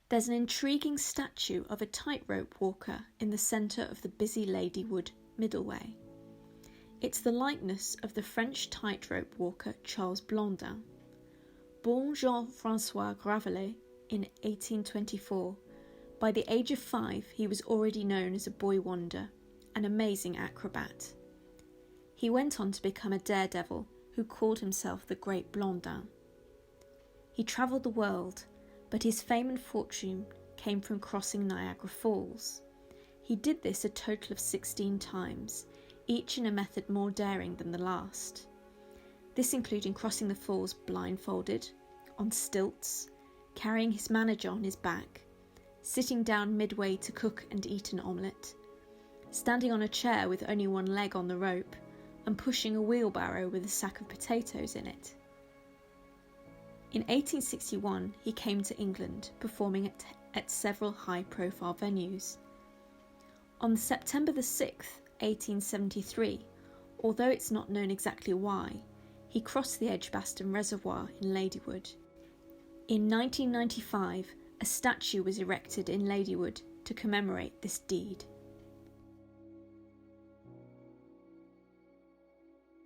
There's an intriguing statue of a tightrope walker in the centre of the busy Ladywood Middleway. It's the likeness of the French tightrope walker Charles Blondin. Born Jean-François Gravelet in 1824, by the age of 5 he was already known as a boy wonder, an amazing acrobat. He went on to become a daredevil who called himself the Great Blondin. He travelled the world, but his fame and fortune came from crossing Niagara Falls. He did this a total of 16 times, each in a method more daring than the last. This including crossing the falls blindfolded, on stilts, carrying his manager on his back, sitting down midway to cook and eat an omelette, standing on a chair with only one leg on the rope, and pushing a wheelbarrow with a sack of potatoes in it. In 1861 he came to England, performing at several high-profile venues. On September the 6th, 1873, although it's not known exactly why, he crossed the Edgbaston Reservoir in Ladywood. In 1995, a statue was erected in Ladywood to commemorate this deed.